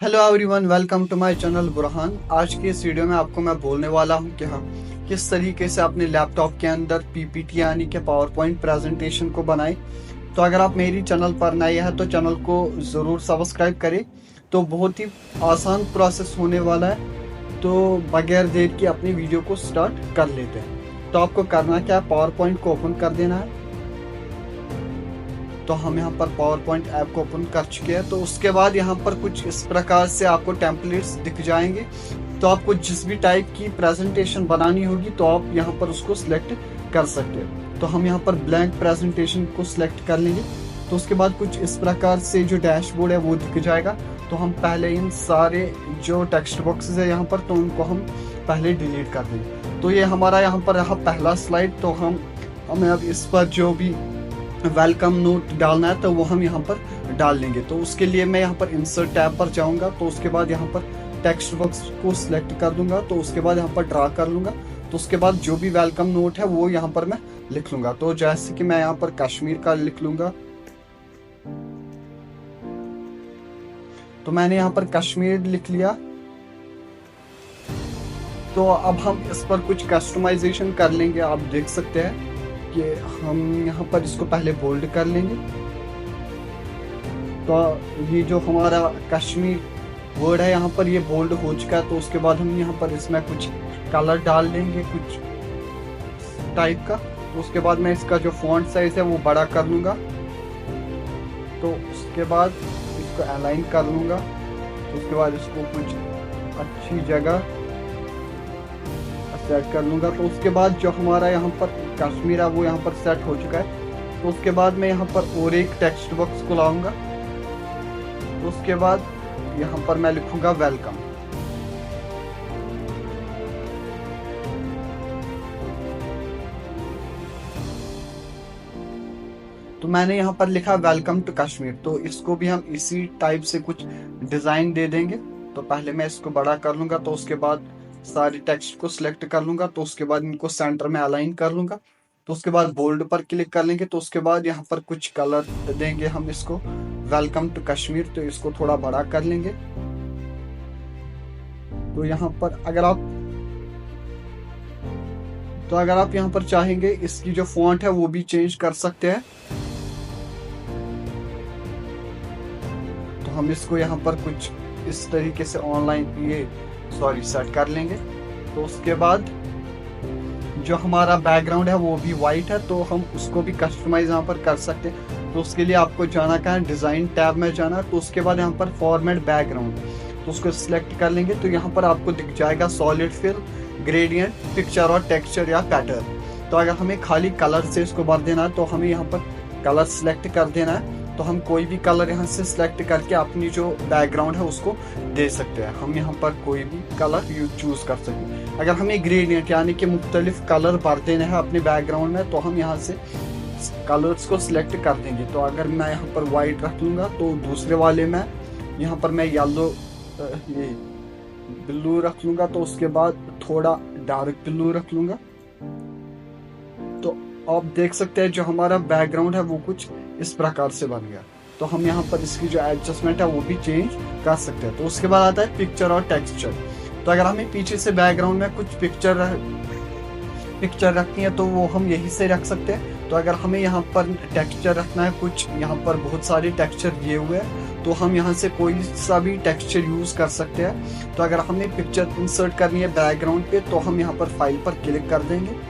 Hello everyone, welcome to my channel Burhan. आज की इस वीडियो में आपको मैं बोलने वाला हूं कि हम किस तरीके से अपने लैपटॉप के अंदर पीपीटी यानी कि पावर पॉइंट प्रेजेंटेशन को बनाएं। तो अगर आप मेरी चैनल पर नए हैं तो चैनल को ज़रूर सब्सक्राइब करें। तो बहुत ही आसान प्रोसेस होने वाला है। तो बगैर देर के अपनी वीडियो को स्टार्ट कर लेते हैं। तो आपको करना क्या है, पावर पॉइंट को ओपन कर देना है। तो हम यहाँ पर पावर पॉइंट ऐप को ओपन कर चुके हैं। तो उसके बाद यहाँ पर कुछ इस प्रकार से आपको टेम्पलेट्स दिख जाएंगे। तो आपको जिस भी टाइप की प्रेजेंटेशन बनानी होगी तो आप यहाँ पर उसको सिलेक्ट कर सकते हैं। तो हम यहाँ पर ब्लैंक प्रेजेंटेशन को सिलेक्ट कर लेंगे। तो उसके बाद कुछ इस प्रकार से जो डैशबोर्ड है वो दिख जाएगा। तो हम पहले इन सारे जो टेक्स्ट बॉक्सेस है यहाँ पर, तो उनको हम पहले डिलीट कर देंगे। तो ये हमारा यहाँ पर रहा पहला स्लाइड। तो हमें अब इस पर जो भी वेलकम नोट डालना है तो वो हम यहाँ पर डाल लेंगे। तो उसके लिए मैं यहाँ पर इंसर्ट टैब पर जाऊंगा। तो उसके बाद यहाँ पर टेक्स्ट बॉक्स को सिलेक्ट कर दूंगा। तो उसके बाद यहाँ पर ड्रा कर लूंगा। तो उसके बाद जो भी वेलकम नोट है वो यहाँ पर मैं लिख लूंगा। तो जैसे कि मैं यहाँ पर कश्मीर का लिख लूंगा। तो मैंने यहाँ पर कश्मीर लिख लिया। तो अब हम इस पर कुछ कस्टमाइजेशन कर लेंगे। आप देख सकते हैं कि हम यहाँ पर इसको पहले बोल्ड कर लेंगे। तो ये जो हमारा कश्मीर वर्ड है यहाँ पर ये बोल्ड हो चुका है। तो उसके बाद हम यहाँ पर इसमें कुछ कलर डाल देंगे कुछ टाइप का। तो उसके बाद मैं इसका जो फॉन्ट साइज है वो बड़ा कर लूँगा। तो उसके बाद इसको अलाइन कर लूँगा। तो उसके बाद इसको कुछ अच्छी जगह सेट कर लूँगा। तो उसके बाद जो हमारा यहाँ पर कश्मीर है वो यहाँ पर सेट हो चुका है। तो उसके बाद मैं यहाँ पर और एक टेक्स्ट बॉक्स को लाऊंगा। तो उसके बाद यहाँ पर मैं लिखूंगा वेलकम। तो मैंने यहाँ पर लिखा वेलकम टू कश्मीर। तो इसको भी हम इसी टाइप से कुछ डिजाइन दे देंगे। तो पहले मैं इसको बड़ा कर लूंगा। तो उसके बाद सारे टेक्स्ट को सिलेक्ट कर लूंगा। तो उसके बाद इनको सेंटर में अलाइन कर लूंगा। तो उसके बाद बोल्ड पर क्लिक कर लेंगे। तो उसके बाद यहाँ पर कुछ कलर देंगे हम इसको, वेलकम टू कश्मीर। तो इसको थोड़ा बड़ा कर लेंगे। तो यहाँ पर अगर आप यहाँ पर चाहेंगे इसकी जो फॉन्ट है वो भी चेंज कर सकते हैं। तो हम इसको यहाँ पर कुछ इस तरीके से सेट कर लेंगे। तो उसके बाद जो हमारा बैकग्राउंड है वो भी वाइट है। तो हम उसको भी कस्टमाइज यहाँ पर कर सकते हैं। तो उसके लिए आपको जाना क्या है, डिज़ाइन टैब में जाना। तो उसके बाद यहाँ पर फॉर्मेट बैकग्राउंड, तो उसको सिलेक्ट कर लेंगे। तो यहाँ पर आपको दिख जाएगा सॉलिड फिल, ग्रेडियंट, पिक्चर और टेक्सचर या पैटर्न। तो अगर हमें खाली कलर से इसको भर देना है तो हमें यहाँ पर कलर सिलेक्ट कर देना है। तो हम कोई भी कलर यहाँ से सिलेक्ट करके अपनी जो बैकग्राउंड है उसको दे सकते हैं। हम यहाँ पर कोई भी कलर चूज कर सकते हैं। अगर हमें ग्रेडियंट यानी कि मुख्तलिफ कलर भर देने हैं अपने बैकग्राउंड में तो हम यहाँ से कलर्स को सिलेक्ट कर देंगे। तो अगर मैं यहाँ पर वाइट रख लूँगा तो दूसरे वाले में यहाँ पर मैं येलो ये ब्लू रख लूँगा। तो उसके बाद थोड़ा डार्क ब्लू रख लूँगा। तो आप देख सकते हैं जो हमारा बैकग्राउंड है वो कुछ इस प्रकार से बन गया। तो हम यहाँ पर इसकी जो एडजस्टमेंट है वो भी चेंज कर सकते हैं। तो उसके बाद आता है पिक्चर और टेक्सचर। तो अगर हमें पीछे से बैकग्राउंड में कुछ पिक्चर रखनी है तो वो हम यहीं से रख सकते हैं। तो अगर हमें यहाँ पर टेक्सचर रखना है, कुछ यहाँ पर बहुत सारे टेक्सचर दिए हुए हैं तो हम यहाँ से कोई सा भी टेक्सचर यूज कर सकते हैं। तो अगर हमें पिक्चर इंसर्ट करनी है बैकग्राउंड पे तो हम यहाँ पर फाइल पर क्लिक कर देंगे।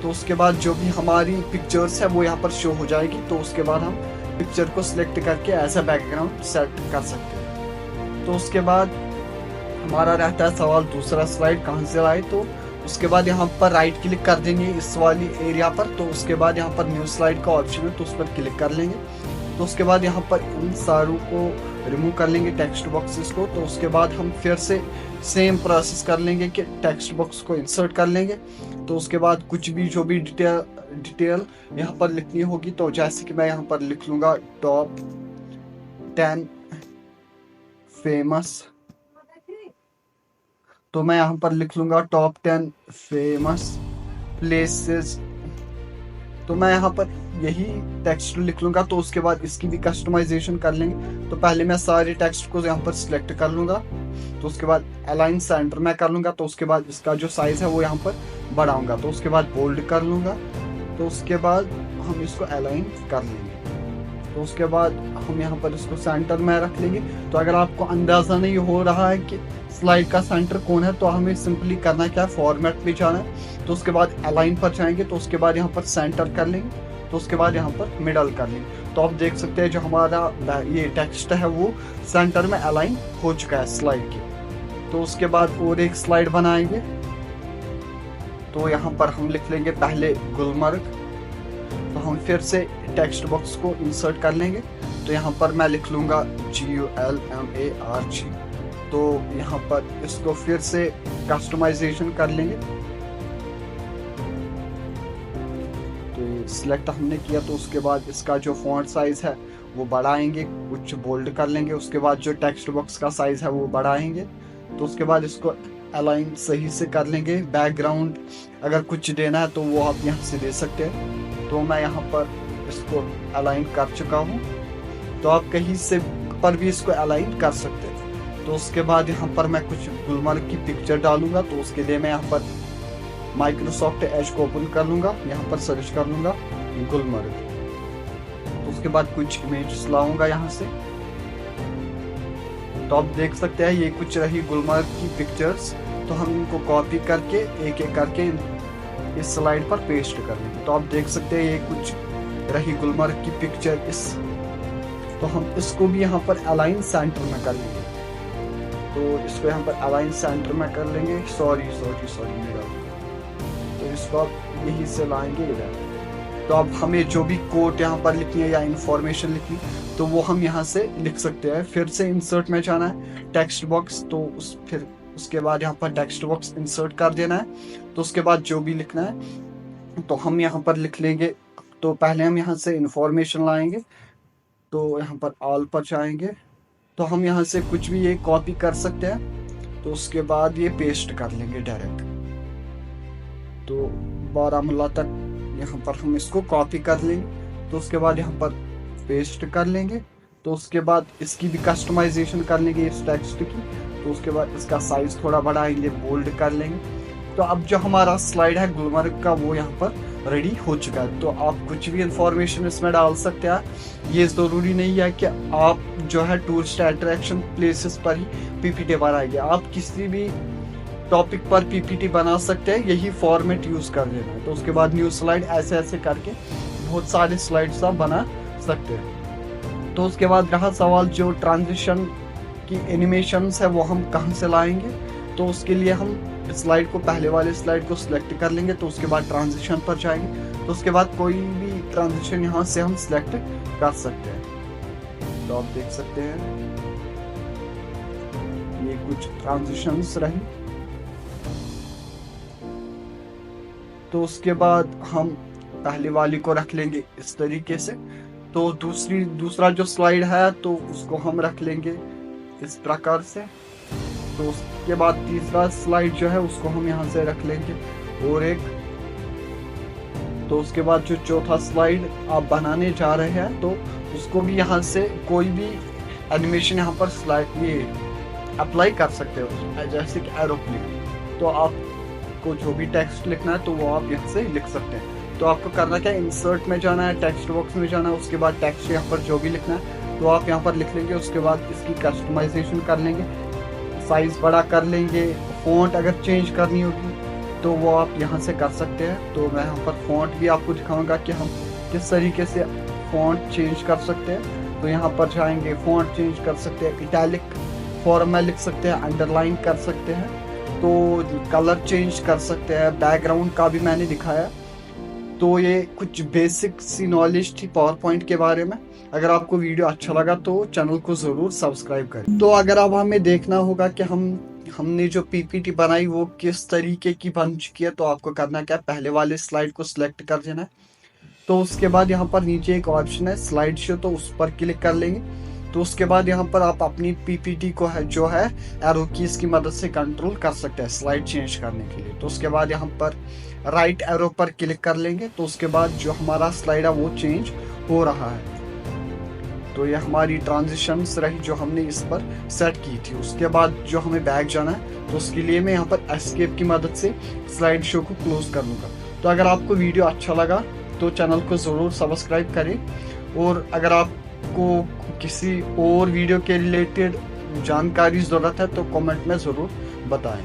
तो उसके बाद जो भी हमारी पिक्चर्स है वो यहाँ पर शो हो जाएगी। तो उसके बाद हम पिक्चर को सिलेक्ट करके ऐसा बैकग्राउंड सेट कर सकते हैं। तो उसके बाद हमारा रहता है सवाल दूसरा स्लाइड कहाँ से लाए। तो उसके बाद यहाँ पर राइट क्लिक कर देंगे इस वाली एरिया पर। तो उसके बाद यहाँ पर न्यू स्लाइड का ऑप्शन है तो उस पर क्लिक कर लेंगे। तो उसके बाद यहाँ पर इन सारों को रिमूव कर लेंगे टेक्स्ट बॉक्सेस को। तो उसके बाद हम फिर से सेम प्रोसेस कर लेंगे कि टेक्स्ट बॉक्स को इंसर्ट कर लेंगे। तो उसके बाद कुछ भी जो भी डिटेल यहाँ पर लिखनी होगी। तो जैसे कि मैं यहाँ पर लिख लूँगा टॉप 10 फेमस। तो मैं यहाँ पर लिख लूँगा टॉप 10 फेमस प्लेसेस। तो मैं यहाँ पर यही टेक्स्ट लिख लूँगा, तो उसके बाद इसकी भी कस्टमाइजेशन कर लेंगे। तो पहले मैं सारे टेक्स्ट को यहाँ पर सिलेक्ट कर लूँगा, तो उसके बाद अलाइन सेंटर में कर लूँगा, तो उसके बाद इसका जो साइज़ है वो यहाँ पर बढ़ाऊँगा, तो उसके बाद बोल्ड कर लूँगा, तो उसके बाद हम इसको अलाइन कर लेंगे। तो उसके बाद हम यहाँ पर इसको सेंटर में रख लेंगे। तो अगर आपको अंदाज़ा नहीं हो रहा है कि स्लाइड का सेंटर कौन है, तो हमें सिंपली करना क्या है, फॉर्मेट पे जाना है, तो उसके बाद अलाइन पर जाएंगे, तो उसके बाद यहाँ पर सेंटर कर लेंगे, तो उसके बाद यहाँ पर मिडल कर लेंगे। तो आप देख सकते हैं जो हमारा ये टेक्स्ट है वो सेंटर में अलाइन हो चुका है स्लाइड की। तो उसके बाद और एक स्लाइड बनाएंगे, तो यहाँ पर हम लिख लेंगे पहले गुलमर्ग। तो हम फिर से टेक्स्ट बॉक्स को इंसर्ट कर लेंगे, तो यहाँ पर मैं लिख लूँगा GULMARG। तो यहाँ पर इसको फिर से कस्टमाइजेशन कर लेंगे। तो सिलेक्ट हमने किया, तो उसके बाद इसका जो फॉन्ट साइज़ है वो बढ़ाएंगे, कुछ बोल्ड कर लेंगे, उसके बाद जो टेक्स्ट बॉक्स का साइज़ है वो बढ़ाएंगे। तो उसके बाद इसको अलाइन सही से कर लेंगे। बैकग्राउंड अगर कुछ देना है तो वो आप यहाँ से दे सकते हैं। तो मैं यहाँ पर इसको अलाइन कर चुका हूँ, तो आप कहीं से पर भी इसको अलाइन कर सकते हैं। तो उसके बाद यहाँ पर मैं कुछ गुलमर्ग की पिक्चर डालूंगा, तो उसके लिए मैं यहाँ पर माइक्रोसॉफ्ट एज को ओपन कर लूँगा, यहाँ पर सर्च कर लूँगा गुलमर्ग। तो उसके बाद कुछ इमेज लाऊंगा यहाँ से। तो आप देख सकते हैं ये कुछ रही गुलमर्ग की पिक्चर्स। तो हम इनको कॉपी करके एक एक करके इस स्लाइड पर पेस्ट कर लेंगे। तो आप देख सकते हैं ये कुछ रही गुलमर्ग की पिक्चर इस। तो हम इसको भी यहाँ पर अलाइन सेंटर में कर लेंगे। तो इसको यहाँ पर अलाइन सेंटर में कर लेंगे। सॉरी मेरा, तो इसको आप यहीं से लाएंगे इधर। तो अब हमें जो भी कोड यहाँ पर लिखनी है या इंफॉर्मेशन लिखनी, तो वो हम यहाँ से लिख सकते हैं। फिर से इंसर्ट में जाना है, टेक्स्ट बॉक्स, तो फिर उसके बाद यहाँ पर टेक्स्ट बॉक्स इंसर्ट कर देना है। तो उसके बाद जो भी लिखना है तो हम यहाँ पर लिख लेंगे। तो पहले हम यहाँ से इंफॉर्मेशन लाएंगे, तो यहाँ पर ऑल पर जाएंगे, तो हम यहाँ से कुछ भी ये कॉपी कर सकते हैं। तो उसके बाद ये पेस्ट कर लेंगे डायरेक्ट। तो बारामूला तक यहाँ पर हम इसको कॉपी कर लेंगे, तो उसके बाद यहाँ पर पेस्ट कर लेंगे। तो उसके बाद इसकी भी कस्टमाइजेशन कर लेंगे इस टेक्स्ट की। तो उसके बाद इसका साइज थोड़ा बढ़ाएंगे, बोल्ड कर लेंगे। तो अब जो हमारा स्लाइड है गुलमर्ग का वो यहाँ पर रेडी हो चुका है। तो आप कुछ भी इंफॉर्मेशन इसमें डाल सकते हैं। ये ज़रूरी नहीं है कि आप जो है टूरिस्ट अट्रैक्शन प्लेसेस पर ही पीपीटी बनाएंगे, आप किसी भी टॉपिक पर पीपीटी बना सकते हैं, यही फॉर्मेट यूज़ कर देना है। तो उसके बाद न्यू स्लाइड ऐसे ऐसे करके बहुत सारे स्लाइड्स आप बना सकते हैं। तो उसके बाद रहा सवाल जो ट्रांजिशन की एनिमेशंस है वो हम कहाँ से लाएंगे। तो उसके लिए हम स्लाइड को, पहले वाले स्लाइड को सिलेक्ट कर लेंगे, तो उसके बाद ट्रांजिशन पर जाएंगे। तो उसके बाद कोई भी ट्रांजिशन यहाँ से हम सिलेक्ट कर सकते हैं। तो आप देख सकते हैं ये कुछ ट्रांजिशंस रही। तो उसके बाद हम पहले वाली को रख लेंगे इस तरीके से। तो दूसरा जो स्लाइड है तो उसको हम रख लेंगे इस प्रकार से। तो उसके बाद तीसरा स्लाइड जो है उसको हम यहाँ से रख लेंगे और एक। तो उसके बाद जो चौथा स्लाइड आप बनाने जा रहे हैं तो उसको भी यहाँ से कोई भी एनिमेशन यहाँ पर स्लाइड ये अप्लाई कर सकते हो, जैसे कि एरोप्लेन। तो आपको जो भी टेक्स्ट लिखना है तो वो आप यहाँ से लिख सकते हैं। तो आपको करना क्या, इंसर्ट में जाना है, टेक्स्ट बॉक्स में जाना है, उसके बाद टेक्स्ट यहाँ पर जो भी लिखना है तो आप यहाँ पर लिख लेंगे। उसके बाद इसकी कस्टमाइजेशन कर लेंगे, साइज बड़ा कर लेंगे। फॉन्ट अगर चेंज करनी होगी तो वो आप यहाँ से कर सकते हैं। तो मैं यहाँ पर फॉन्ट भी आपको दिखाऊंगा कि हम किस तरीके से फॉन्ट चेंज कर सकते हैं। तो यहाँ पर जाएंगे, फॉन्ट चेंज कर सकते हैं, इटैलिक फॉर्म में लिख सकते हैं, अंडरलाइन कर सकते हैं, तो कलर चेंज कर सकते हैं। बैकग्राउंड का भी मैंने दिखाया। तो ये कुछ बेसिक सी नॉलेज थी पावर पॉइंट के बारे में। अगर आपको वीडियो अच्छा लगा तो चैनल को ज़रूर सब्सक्राइब करें। तो अगर अब हमें देखना होगा कि हमने जो पीपीटी बनाई वो किस तरीके की बन चुकी है, तो आपको करना क्या, पहले वाले स्लाइड को सिलेक्ट कर देना है। तो उसके बाद यहाँ पर नीचे एक ऑप्शन है स्लाइड शो, तो उस पर क्लिक कर लेंगे। तो उसके बाद यहाँ पर आप अपनी पीपीटी को है जो है एरो कीज की मदद से कंट्रोल कर सकते हैं स्लाइड चेंज करने के लिए। तो उसके बाद यहाँ पर राइट एरो पर क्लिक कर लेंगे, तो उसके बाद जो हमारा स्लाइड है वो चेंज हो रहा है। तो ये हमारी ट्रांजिशंस रही जो हमने इस पर सेट की थी। उसके बाद जो हमें बैक जाना है, तो उसके लिए मैं यहाँ पर एस्केप की मदद से स्लाइड शो को क्लोज कर लूँगा। तो अगर आपको वीडियो अच्छा लगा तो चैनल को ज़रूर सब्सक्राइब करें, और अगर आपको किसी और वीडियो के रिलेटेड जानकारी ज़रूरत है तो कमेंट में ज़रूर बताएं।